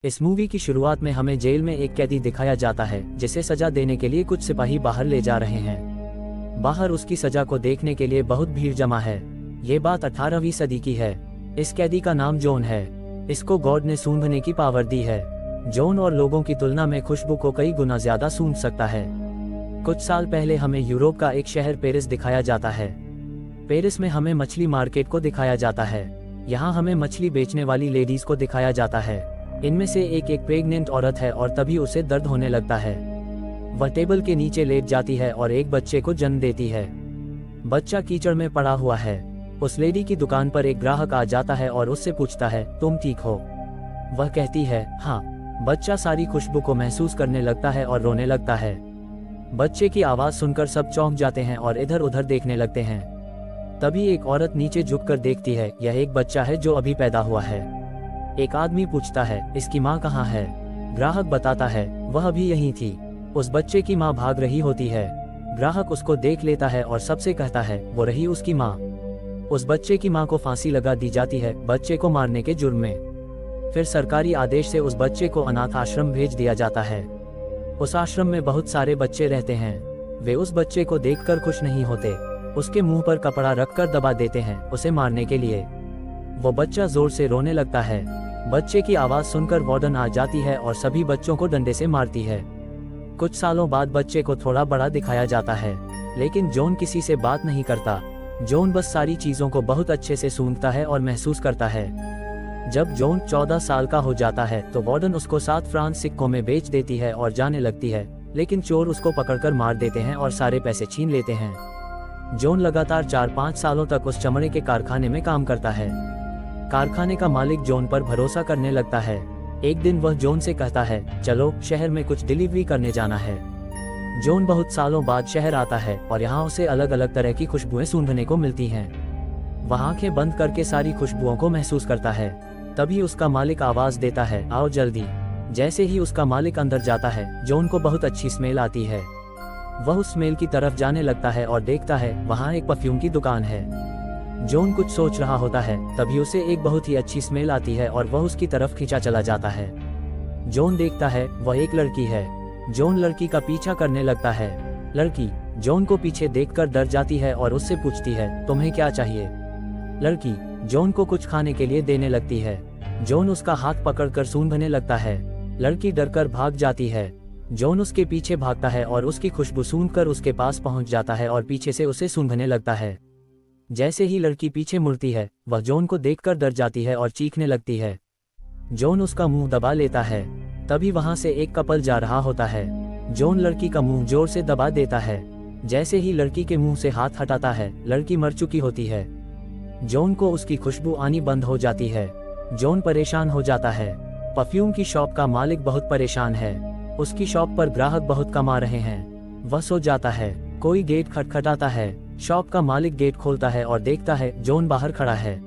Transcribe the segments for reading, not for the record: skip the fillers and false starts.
इस मूवी की शुरुआत में हमें जेल में एक कैदी दिखाया जाता है जिसे सजा देने के लिए कुछ सिपाही बाहर ले जा रहे हैं। बाहर उसकी सजा को देखने के लिए बहुत भीड़ जमा है। ये बात 18वीं सदी की है। इस कैदी का नाम जॉन है। इसको गॉड ने सूंघने की पावर दी है। जॉन और लोगों की तुलना में खुशबू को कई गुना ज्यादा सूंघ सकता है। कुछ साल पहले हमें यूरोप का एक शहर पेरिस दिखाया जाता है। पेरिस में हमें मछली मार्केट को दिखाया जाता है। यहाँ हमें मछली बेचने वाली लेडीज को दिखाया जाता है। इनमें से एक प्रेग्नेंट औरत है और तभी उसे दर्द होने लगता है। वह टेबल के नीचे लेट जाती है और एक बच्चे को जन्म देती है। बच्चा कीचड़ में पड़ा हुआ है। उस लेडी की दुकान पर एक ग्राहक आ जाता है और उससे पूछता है, तुम ठीक हो? वह कहती है, हाँ। बच्चा सारी खुशबू को महसूस करने लगता है और रोने लगता है। बच्चे की आवाज सुनकर सब चौंक जाते हैं और इधर उधर देखने लगते हैं। तभी एक औरत नीचे झुककर देखती है। यह एक बच्चा है जो अभी पैदा हुआ है। एक आदमी पूछता है, इसकी माँ कहाँ है? ग्राहक बताता है, वह भी यहीं थी। उस बच्चे की माँ भाग रही होती है। ग्राहक उसको देख लेता है और सबसे कहता है, वो रही उसकी माँ। उस बच्चे की माँ को फांसी लगा दी जाती है, बच्चे को मारने के जुर्म में। फिर सरकारी आदेश से उस बच्चे को अनाथ आश्रम भेज दिया जाता है। उस आश्रम में बहुत सारे बच्चे रहते हैं। वे उस बच्चे को देखकर खुश नहीं होते। उसके मुंह पर कपड़ा रखकर दबा देते हैं उसे मारने के लिए। वो बच्चा जोर से रोने लगता है। बच्चे की आवाज सुनकर वार्डन आ जाती है और सभी बच्चों को डंडे से मारती है। कुछ सालों बाद बच्चे को थोड़ा बड़ा दिखाया जाता है, लेकिन जॉन किसी से बात नहीं करता। जॉन बस सारी चीजों को बहुत अच्छे से सूंघता है और महसूस करता है। जब जॉन 14 साल का हो जाता है तो वार्डन उसको 7 फ्रांस सिक्कों में बेच देती है और जाने लगती है, लेकिन चोर उसको पकड़कर मार देते हैं और सारे पैसे छीन लेते हैं। जॉन लगातार 4-5 सालों तक उस चमड़े के कारखाने में काम करता है। कारखाने का मालिक जॉन पर भरोसा करने लगता है। एक दिन वह जॉन से कहता है, चलो शहर में कुछ डिलीवरी करने जाना है। जॉन बहुत सालों बाद शहर आता है और यहाँ उसे अलग अलग तरह की खुशबुएं सूंघने को मिलती हैं। वह आंखें बंद करके सारी खुशबुओं को महसूस करता है। तभी उसका मालिक आवाज देता है, आओ जल्दी। जैसे ही उसका मालिक अंदर जाता है, जॉन को बहुत अच्छी स्मेल आती है। वह उस स्मेल की तरफ जाने लगता है और देखता है वहाँ एक परफ्यूम की दुकान है। जॉन कुछ सोच रहा होता है, तभी उसे एक बहुत ही अच्छी स्मेल आती है और वह उसकी तरफ खींचा चला जाता है। जॉन देखता है वह एक लड़की है। जॉन लड़की का पीछा करने लगता है। लड़की जॉन को पीछे देखकर डर जाती है और उससे पूछती है, तुम्हें क्या चाहिए? लड़की जॉन को कुछ खाने के लिए देने लगती है। जॉन उसका हाथ पकड़कर सूंघने लगता है। लड़की डरकर भाग जाती है। जॉन उसके पीछे भागता है और उसकी खुशबू सूंघकर उसके पास पहुंच जाता है और पीछे से उसे सूंघने लगता है। जैसे ही लड़की पीछे मुड़ती है, वह जॉन को देखकर डर जाती है और चीखने लगती है। जॉन उसका मुंह दबा लेता है। तभी वहां से एक कपल जा रहा होता है। जॉन लड़की का मुंह जोर से दबा देता है। जैसे ही लड़की के मुंह से हाथ हटाता है, लड़की मर चुकी होती है। जॉन को उसकी खुशबू आनी बंद हो जाती है। जॉन परेशान हो जाता है। परफ्यूम की शॉप का मालिक बहुत परेशान है। उसकी शॉप पर ग्राहक बहुत कमा रहे हैं। वह सो जाता है। कोई गेट खटखटाता है। शॉप का मालिक गेट खोलता है और देखता है जॉन बाहर खड़ा है।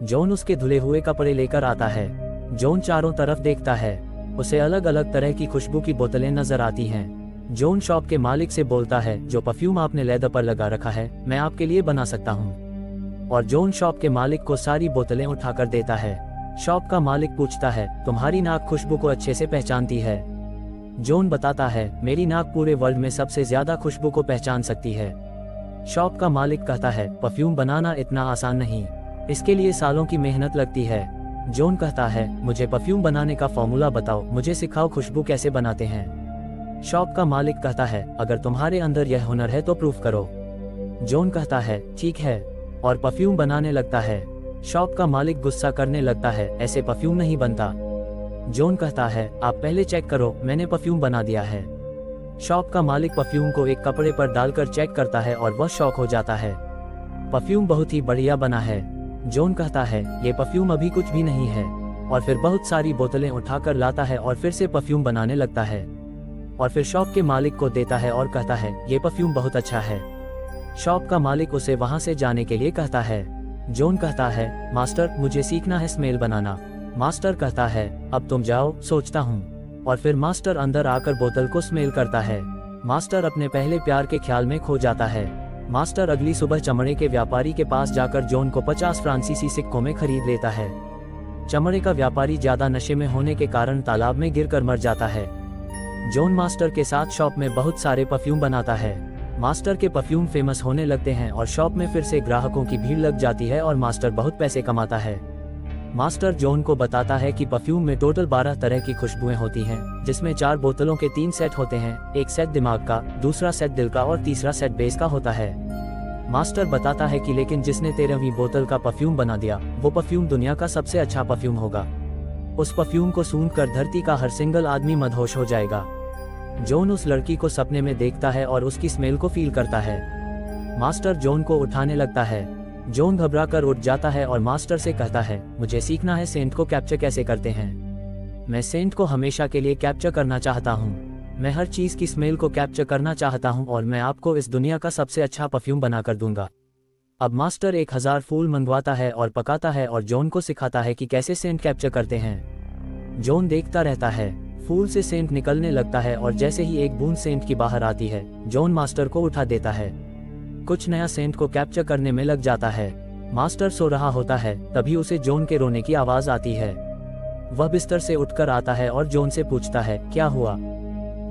जॉन उसके धुले हुए कपड़े लेकर आता है। जॉन चारों तरफ देखता है। उसे अलग अलग तरह की खुशबू की बोतलें नजर आती हैं। जॉन शॉप के मालिक से बोलता है, जो परफ्यूम आपने लेदर पर लगा रखा है, मैं आपके लिए बना सकता हूँ। और जॉन शॉप के मालिक को सारी बोतलें उठाकर देता है। शॉप का मालिक पूछता है, तुम्हारी नाक खुशबू को अच्छे से पहचानती है? जॉन बताता है, मेरी नाक पूरे वर्ल्ड में सबसे ज्यादा खुशबू को पहचान सकती है। शॉप का मालिक कहता है, परफ्यूम बनाना इतना आसान नहीं, इसके लिए सालों की मेहनत लगती है। जॉन कहता है, मुझे परफ्यूम बनाने का फॉर्मूला बताओ, मुझे सिखाओ खुशबू कैसे बनाते हैं। शॉप का मालिक कहता है, अगर तुम्हारे अंदर यह हुनर है तो प्रूफ करो। जॉन कहता है, ठीक है, और परफ्यूम बनाने लगता है। शॉप का मालिक गुस्सा करने लगता है, ऐसे परफ्यूम नहीं बनता। जॉन कहता है, आप पहले चेक करो, मैंने परफ्यूम बना दिया है। शॉप का मालिक परफ्यूम को एक कपड़े पर डालकर चेक करता है और वह शॉक हो जाता है। परफ्यूम बहुत ही बढ़िया बना है। जॉन कहता है, ये परफ्यूम अभी कुछ भी नहीं है, और फिर बहुत सारी बोतलें उठाकर लाता है और फिर से परफ्यूम बनाने लगता है। और फिर शॉप के मालिक को देता है और कहता है, ये परफ्यूम बहुत अच्छा है। शॉप का मालिक उसे वहां से जाने के लिए कहता है। जॉन कहता है, मास्टर मुझे सीखना है स्मेल बनाना। मास्टर कहता है, अब तुम जाओ, सोचता हूँ। और फिर मास्टर अंदर आकर बोतल को स्मेल करता है। मास्टर अपने पहले प्यार के ख्याल में खो जाता है। मास्टर अगली सुबह चमड़े के व्यापारी के पास जाकर जॉन को 50 फ्रांसीसी सिक्कों में खरीद लेता है। चमड़े का व्यापारी ज्यादा नशे में होने के कारण तालाब में गिरकर मर जाता है। जॉन मास्टर के साथ शॉप में बहुत सारे परफ्यूम बनाता है। मास्टर के परफ्यूम फेमस होने लगते हैं और शॉप में फिर से ग्राहकों की भीड़ लग जाती है और मास्टर बहुत पैसे कमाता है। मास्टर जॉन को बताता है कि परफ्यूम में टोटल 12 तरह की खुशबुएं होती हैं, जिसमें 4 बोतलों के 3 सेट होते हैं, एक सेट दिमाग का, दूसरा सेट दिल का और तीसरा सेट बेस का होता है। मास्टर बताता है कि लेकिन जिसने 13वीं बोतल का परफ्यूम बना दिया, वो परफ्यूम दुनिया का सबसे अच्छा परफ्यूम होगा। उस परफ्यूम को सूंघकर धरती का हर सिंगल आदमी मदहोश हो जाएगा। जॉन उस लड़की को सपने में देखता है और उसकी स्मेल को फील करता है। मास्टर जॉन को उठाने लगता है। जॉन घबराकर उठ जाता है और मास्टर से कहता है, मुझे सीखना है सेंट को कैप्चर कैसे करते हैं। मैं सेंट को हमेशा के लिए कैप्चर करना चाहता हूँ। मैं हर चीज की स्मेल को कैप्चर करना चाहता हूँ और मैं आपको इस दुनिया का सबसे अच्छा परफ्यूम बना कर दूंगा। अब मास्टर 1000 फूल मंगवाता है और पकाता है और जॉन को सिखाता है कि कैसे सेंट कैप्चर करते हैं। जॉन देखता रहता है। फूल से सेंट निकलने लगता है और जैसे ही एक बूंद सेंट की बाहर आती है, जॉन मास्टर को उठा देता है। कुछ नया सेंट को कैप्चर करने में लग जाता है। मास्टर सो रहा होता है, तभी उसे जॉन के रोने की आवाज आती है। वह बिस्तर से उठकर आता है और जॉन से पूछता है, क्या हुआ?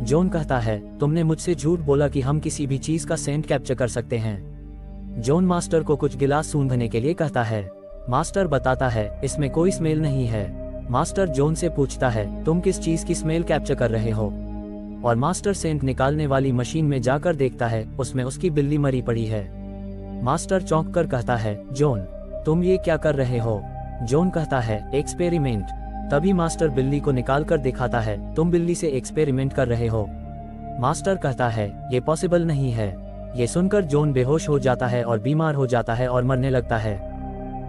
जॉन कहता है, तुमने मुझसे झूठ बोला कि हम किसी भी चीज का सेंट कैप्चर कर सकते हैं। जॉन मास्टर को कुछ गिलास सूंघने के लिए कहता है। मास्टर बताता है, इसमें कोई स्मेल नहीं है। मास्टर जॉन से पूछता है, तुम किस चीज की स्मेल कैप्चर कर रहे हो? और मास्टर सेंट निकालने वाली मशीन में जाकर देखता है, उसमें उसकी बिल्ली मरी पड़ी है। मास्टर चौंक कर कहता है, जॉन तुम ये क्या कर रहे हो? जॉन कहता है, एक्सपेरिमेंट। तभी मास्टर बिल्ली को निकाल कर दिखाता है, तुम बिल्ली से एक्सपेरिमेंट कर रहे हो। मास्टर कहता है, ये पॉसिबल नहीं है। ये सुनकर जॉन बेहोश हो जाता है और बीमार हो जाता है और मरने लगता है।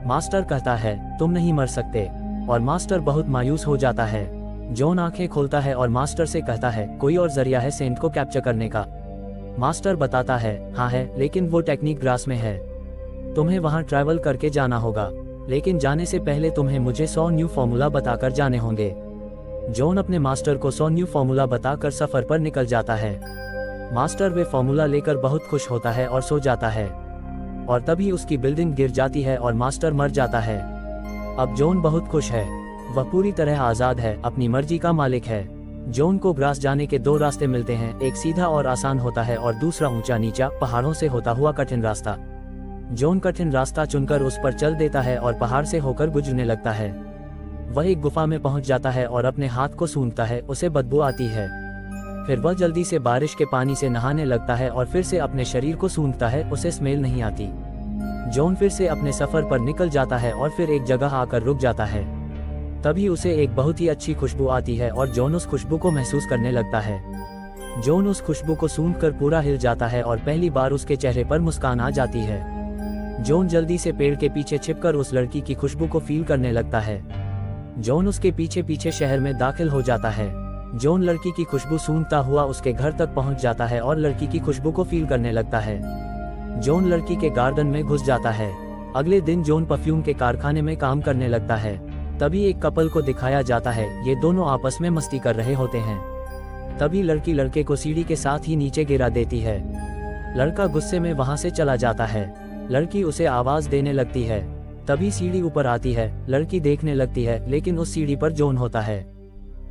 मास्टर कहता है, तुम नहीं मर सकते, और मास्टर बहुत मायूस हो जाता है। जॉन आंखें खोलता है और मास्टर से कहता है, कोई और जरिया है सेंट को कैप्चर करने का? मास्टर बताता है, हाँ है, लेकिन वो टेक्निक ग्रास में है। तुम्हें वहां ट्रैवल करके जाना होगा, लेकिन जाने से पहले तुम्हें मुझे 100 न्यू फॉर्मूला बताकर जाने होंगे। जॉन अपने मास्टर को 100 न्यू फॉर्मूला बताकर सफर पर निकल जाता है। मास्टर वे फॉर्मूला लेकर बहुत खुश होता है और सो जाता है, और तभी उसकी बिल्डिंग गिर जाती है और मास्टर मर जाता है। अब जॉन बहुत खुश है। वह पूरी तरह आजाद है, अपनी मर्जी का मालिक है। जॉन को ग्रास जाने के 2 रास्ते मिलते हैं, एक सीधा और आसान होता है और दूसरा ऊंचा नीचा पहाड़ों से होता हुआ कठिन रास्ता। जॉन कठिन रास्ता चुनकर उस पर चल देता है और पहाड़ से होकर गुजरने लगता है। वह एक गुफा में पहुंच जाता है और अपने हाथ को सूंघता है, उसे बदबू आती है। फिर वह जल्दी से बारिश के पानी से नहाने लगता है और फिर से अपने शरीर को सूंघता है, उसे स्मेल नहीं आती। जॉन फिर से अपने सफर पर निकल जाता है और फिर एक जगह आकर रुक जाता है। तभी उसे एक बहुत ही अच्छी खुशबू आती है और जॉन उस खुशबू को महसूस करने लगता है। जॉन उस खुशबू को सूंघकर पूरा हिल जाता है और पहली बार उसके चेहरे पर मुस्कान आ जाती है। जॉन जल्दी से पेड़ के पीछे छिपकर उस लड़की की खुशबू को फील करने लगता है। जॉन उसके पीछे पीछे शहर में दाखिल हो जाता है। जॉन लड़की की खुशबू सूंघता हुआ उसके घर तक पहुंच जाता है और लड़की की खुशबू को फील करने लगता है। जॉन लड़की के गार्डन में घुस जाता है। अगले दिन जॉन परफ्यूम के कारखाने में काम करने लगता है। तभी एक कपल को दिखाया जाता है, ये दोनों आपस में मस्ती कर रहे होते हैं। तभी लड़की लड़के को सीढ़ी के साथ ही नीचे गिरा देती है। लड़का गुस्से में वहां से चला जाता है। लड़की उसे आवाज देने लगती है। तभी सीढ़ी ऊपर आती है। लड़की देखने लगती है, लेकिन उस सीढ़ी पर जॉन होता है।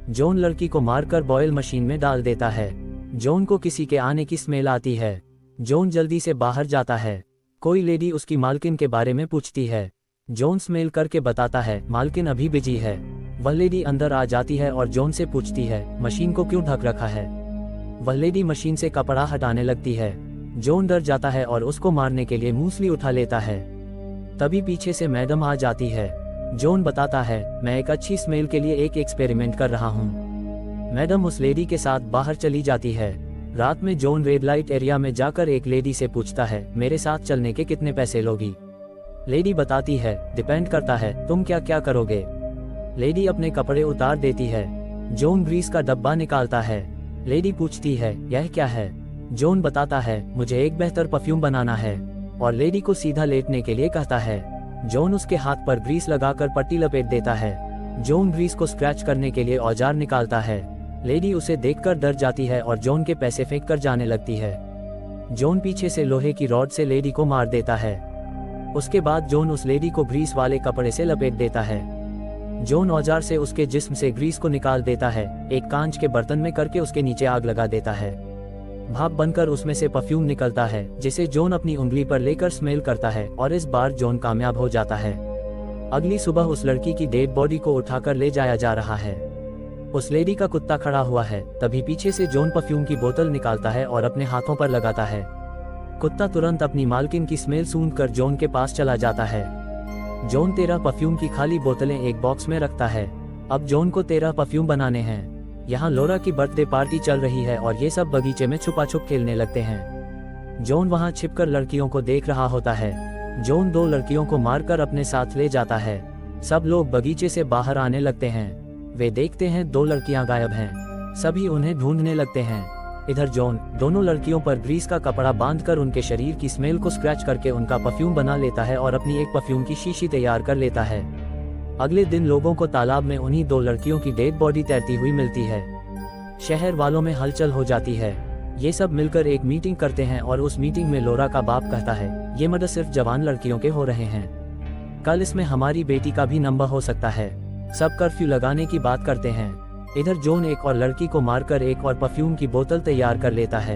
जॉन लड़की को मारकर बॉयल मशीन में डाल देता है। जॉन को किसी के आने की स्मेल आती है। जॉन जल्दी से बाहर जाता है। कोई लेडी उसकी मालकिन के बारे में पूछती है। जॉन स्मेल करके बताता है, मालकिन अभी बिजी है। वह लेडी अंदर आ जाती है और जॉन से पूछती है, मशीन को क्यों ढक रखा है? वह लेडी मशीन से कपड़ा हटाने लगती है। जॉन डर जाता है और उसको मारने के लिए मूसली उठा लेता है। तभी पीछे से मैडम आ जाती है। जॉन बताता है, मैं एक अच्छी स्मेल के लिए एक एक्सपेरिमेंट कर रहा हूँ। मैडम उस लेडी के साथ बाहर चली जाती है। रात में जॉन रेड लाइट एरिया में जाकर एक लेडी से पूछता है, मेरे साथ चलने के कितने पैसे लोगी? लेडी बताती है, डिपेंड करता है, तुम क्या क्या करोगे? लेडी अपने कपड़े उतार देती है। जॉन ग्रीस का डब्बा निकालता है। लेडी पूछती है, यह क्या है? जॉन बताता है, मुझे एक बेहतर परफ्यूम बनाना है, और लेडी को सीधा लेटने के लिए कहता है। जॉन उसके हाथ पर ग्रीस लगाकर पट्टी लपेट देता है। जॉन ग्रीस को स्क्रैच करने के लिए औजार निकालता है। लेडी उसे देखकर डर जाती है और जॉन के पैसे फेंक कर जाने लगती है। जॉन पीछे से लोहे की रॉड से लेडी को मार देता है। उसके बाद जॉन उस लेडी को ग्रीस वाले कपड़े से लपेट देता है। जॉन औजार से उसके जिस्म से ग्रीस को निकाल देता है, एक कांच के बर्तन में करके उसके नीचे आग लगा देता है। भाप बनकर उसमें से परफ्यूम निकलता है, जिसे जॉन अपनी उंगली पर लेकर स्मेल करता है और इस बार जॉन कामयाब हो जाता है। अगली सुबह उस लड़की की डेड बॉडी को उठाकर ले जाया जा रहा है। उस लेडी का कुत्ता खड़ा हुआ है, तभी पीछे से जॉन परफ्यूम की बोतल निकालता है और अपने हाथों पर लगाता है। कुत्ता तुरंत अपनी मालकिन की स्मेल सूंघकर जॉन के पास चला जाता है। जॉन 13 परफ्यूम की खाली बोतलें एक बॉक्स में रखता है। अब जॉन को 13 परफ्यूम बनाने हैं। यहाँ लोरा की बर्थडे पार्टी चल रही है और ये सब बगीचे में छुपा छुप खेलने लगते हैं। जॉन वहाँ छिपकर लड़कियों को देख रहा होता है। जॉन 2 लड़कियों को मारकर अपने साथ ले जाता है। सब लोग बगीचे से बाहर आने लगते हैं। वे देखते हैं 2 लड़कियां गायब हैं। सभी उन्हें ढूंढने लगते हैं। इधर जॉन दोनों लड़कियों पर ग्रीस का कपड़ा बांधकर उनके शरीर की स्मेल को स्क्रैच करके उनका परफ्यूम बना लेता है और अपनी एक परफ्यूम की शीशी तैयार कर लेता है। अगले दिन लोगों को तालाब में उन्हीं 2 लड़कियों की डेड बॉडी तैरती हुई मिलती है। शहर वालों में हलचल हो जाती है। ये सब मिलकर एक मीटिंग करते हैं और उस मीटिंग में लोरा का बाप कहता है, ये मर्डर सिर्फ जवान लड़कियों के हो रहे हैं। कल इसमें हमारी बेटी का भी नंबर हो सकता है। सब कर्फ्यू लगाने की बात करते हैं। इधर जॉन एक और लड़की को मारकर एक और परफ्यूम की बोतल तैयार कर लेता है।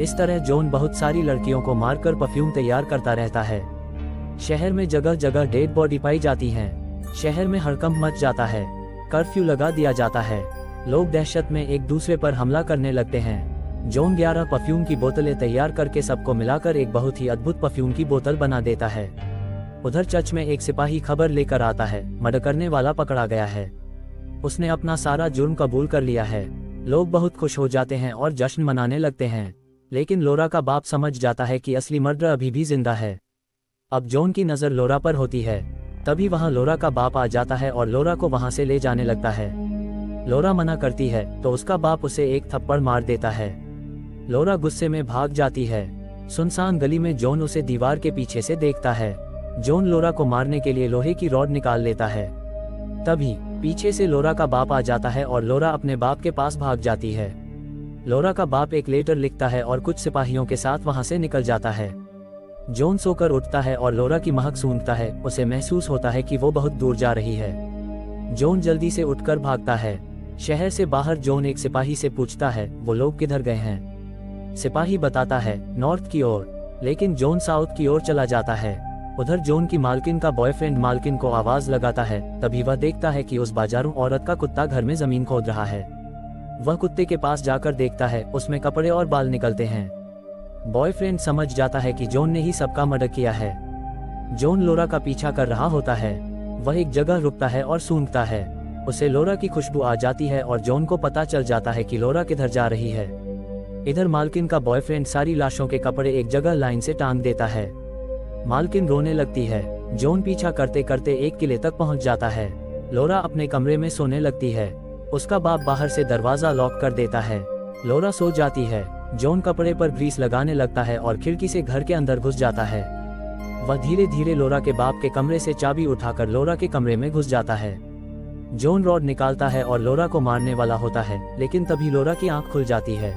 इस तरह जॉन बहुत सारी लड़कियों को मारकर परफ्यूम तैयार करता रहता है। शहर में जगह जगह डेड बॉडी पाई जाती हैं। शहर में हड़कंप मच जाता है। कर्फ्यू लगा दिया जाता है। लोग दहशत में एक दूसरे पर हमला करने लगते हैं। जॉन 11 परफ्यूम की बोतलें तैयार करके सबको मिलाकर एक बहुत ही अद्भुत परफ्यूम की बोतल बना देता है। उधर चर्च में एक सिपाही खबर लेकर आता है, मर्डर करने वाला पकड़ा गया है। उसने अपना सारा जुर्म कबूल कर लिया है। लोग बहुत खुश हो जाते हैं और जश्न मनाने लगते हैं। लेकिन लोरा का बाप समझ जाता है कि असली मर्डर अभी भी जिंदा है। अब जॉन की नज़र लोरा पर होती है। तभी वहां लोरा का बाप आ जाता है और लोरा को वहां से ले जाने लगता है। लोरा मना करती है तो उसका बाप उसे एक थप्पड़ मार देता है। लोरा गुस्से में भाग जाती है। सुनसान गली में जॉन उसे दीवार के पीछे से देखता है। जॉन लोरा को मारने के लिए लोहे की रॉड निकाल लेता है। तभी पीछे से लोरा का बाप आ जाता है और लोरा अपने बाप के पास भाग जाती है। लोरा का बाप एक लेटर लिखता है और कुछ सिपाहियों के साथ वहां से निकल जाता है। जॉन सोकर उठता है और लोरा की महक सूंघता है। उसे महसूस होता है कि वो बहुत दूर जा रही है। जॉन जल्दी से उठकर भागता है। शहर से बाहर जॉन एक सिपाही से पूछता है, वो लोग किधर गए हैं। सिपाही बताता है, नॉर्थ की ओर। लेकिन जॉन साउथ की ओर चला जाता है। उधर जॉन की मालकिन का बॉयफ्रेंड मालकिन को आवाज लगाता है। तभी वह देखता है कि उस बाजारू औरत का कुत्ता घर में जमीन खोद रहा है। वह कुत्ते के पास जाकर देखता है, उसमें कपड़े और बाल निकलते हैं। बॉयफ्रेंड समझ जाता है कि जॉन ने ही सबका मर्डर किया है। जॉन लोरा का पीछा कर रहा होता है। वह एक जगह रुकता है और सूंघता है। उसे लोरा की खुशबू आ जाती है और जॉन को पता चल जाता है कि लोरा किधर जा रही है। इधर मालकिन का बॉयफ्रेंड सारी लाशों के कपड़े एक जगह लाइन से टांग देता है। मालकिन रोने लगती है। जॉन पीछा करते करते एक किले तक पहुंच जाता है। लोरा अपने कमरे में सोने लगती है। उसका बाप बाहर से दरवाजा लॉक कर देता है। लोरा सो जाती है। जॉन कपड़े पर ग्रीस लगाने लगता है और खिड़की से घर के अंदर घुस जाता है। वह धीरे धीरे लोरा के बाप के कमरे से चाबी उठाकर लोरा के कमरे में घुस जाता है। जॉन रॉड निकालता है और लोरा को मारने वाला होता है, लेकिन तभी लोरा की आंख खुल जाती है।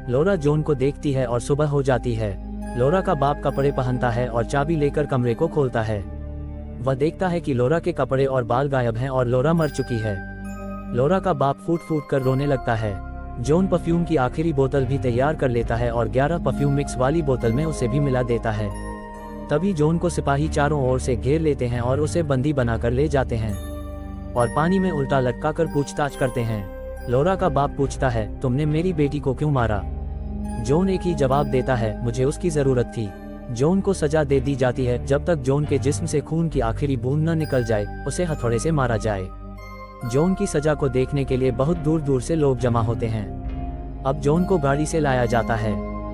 लोरा जॉन को देखती है और सुबह हो जाती है। लोरा का बाप कपड़े पहनता है और चाबी लेकर कमरे को खोलता है। वह देखता है कि लोरा के कपड़े और बाल गायब हैं और लोरा मर चुकी है। लोरा का बाप फूट फूट कर रोने लगता है। जॉन परफ्यूम की आखिरी बोतल भी तैयार कर लेता है और 11 परफ्यूम मिक्स वाली बोतल में उसे भी मिला देता है। तभी जॉन को सिपाही चारों ओर से घेर लेते हैं और उसे बंदी बनाकर ले जाते हैं और पानी में उल्टा लटकाकर पूछताछ करते हैं। लोरा का बाप पूछता है, तुमने मेरी बेटी को क्यों मारा। जॉन एक ही जवाब देता है, मुझे उसकी जरूरत थी। जॉन को सजा दे दी जाती है। जब तक जॉन के जिस्म से खून की आखिरी बूंद न निकल जाए, उसे हथौड़े से मारा जाए। जॉन की सजा को देखने के लिए बहुत दूर दूर से लोग जमा होते हैं। अब जॉन को गाड़ी से लाया जाता है।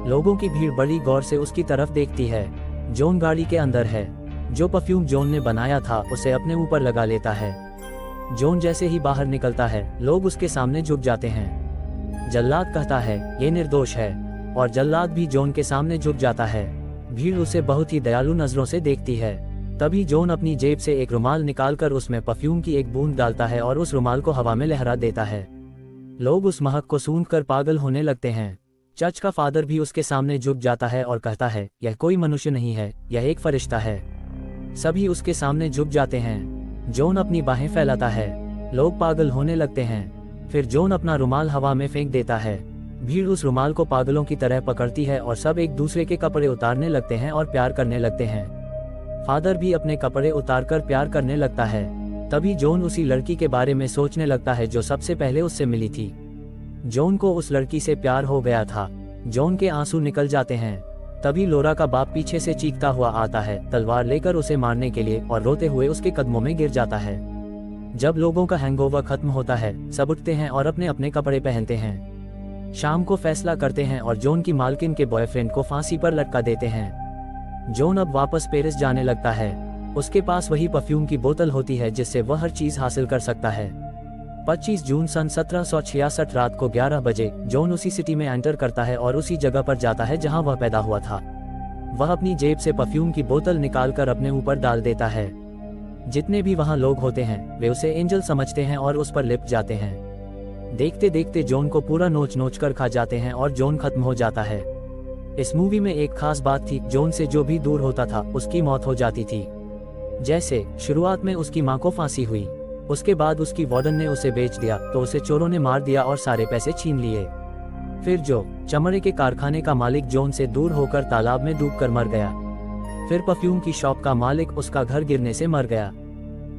लोगों की भीड़ बड़ी गौर से उसकी तरफ देखती है। जॉन गाड़ी के अंदर है। जो परफ्यूम जॉन ने बनाया था उसे अपने ऊपर लगा लेता है। जॉन जैसे ही बाहर निकलता है, लोग उसके सामने झुक जाते हैं। जल्लाद कहता है, ये निर्दोष है, और जल्लाद भी जॉन के सामने झुक जाता है। भीड़ उसे बहुत ही दयालु नजरों से देखती है। तभी जॉन अपनी जेब से एक रुमाल निकालकर उसमें परफ्यूम की एक बूंद डालता है और उस रुमाल को हवा में लहरा देता है। लोग उस महक को सूंघकर पागल होने लगते हैं। चर्च का फादर भी उसके सामने झुक जाता है और कहता है, यह कोई मनुष्य नहीं है, यह एक फरिश्ता है। सभी उसके सामने झुक जाते हैं। जॉन अपनी बाहें फैलाता है। लोग पागल होने लगते हैं। फिर जॉन अपना रुमाल हवा में फेंक देता है। भीड़ उस रुमाल को पागलों की तरह पकड़ती है और सब एक दूसरे के कपड़े उतारने लगते हैं और प्यार करने लगते हैं। फादर भी अपने कपड़े उतारकर प्यार करने लगता है। तभी जॉन उसी लड़की के बारे में सोचने लगता है जो सबसे पहले उससे मिली थी। जॉन को उस लड़की से प्यार हो गया था। जॉन के आंसू निकल जाते हैं। तभी लोरा का बाप पीछे से चीखता हुआ आता है, तलवार लेकर उसे मारने के लिए, और रोते हुए उसके कदमों में गिर जाता है। जब लोगों का हैंगओवर खत्म होता है, सब उठते हैं और अपने अपने कपड़े पहनते हैं। शाम को फैसला करते हैं और जॉन की मालकिन के बॉयफ्रेंड को फांसी पर लटका देते हैं। जॉन अब वापस पेरिस जाने लगता है। उसके पास वही परफ्यूम की बोतल होती है जिससे वह हर चीज हासिल कर सकता है। 25 जून सन 1766 रात को 11 बजे जॉन उसी सिटी में एंटर करता है और उसी जगह पर जाता है जहां वह पैदा हुआ था। वह अपनी जेब से परफ्यूम की बोतल निकालकर अपने ऊपर डाल देता है। जितने भी वहां लोग होते हैं वे उसे एंजल समझते हैं और उस पर लिपट जाते हैं। देखते देखते जॉन को पूरा नोच नोच कर खा जाते हैं और जॉन खत्म हो जाता है। इस मूवी में एक खास बात थी, जॉन से जो भी दूर होता था उसकी मौत हो जाती थी। जैसे शुरुआत में उसकी मां को फांसी हुई, उसके बाद उसकी वार्डन ने उसे बेच दिया तो उसे चोरों ने मार दिया और सारे पैसे छीन लिए। फिर जो चमड़े के कारखाने का मालिक जॉन से दूर होकर तालाब में डूबकर मर गया। फिर परफ्यूम की शॉप का मालिक उसका घर गिरने से मर गया।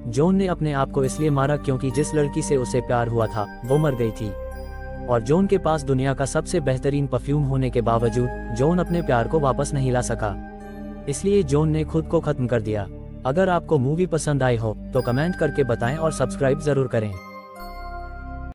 जॉन ने अपने आप को इसलिए मारा क्योंकि जिस लड़की से उसे प्यार हुआ था वो मर गई थी, और जॉन के पास दुनिया का सबसे बेहतरीन परफ्यूम होने के बावजूद जॉन अपने प्यार को वापस नहीं ला सका। इसलिए जॉन ने खुद को खत्म कर दिया। अगर आपको मूवी पसंद आई हो तो कमेंट करके बताएं और सब्सक्राइब जरूर करें।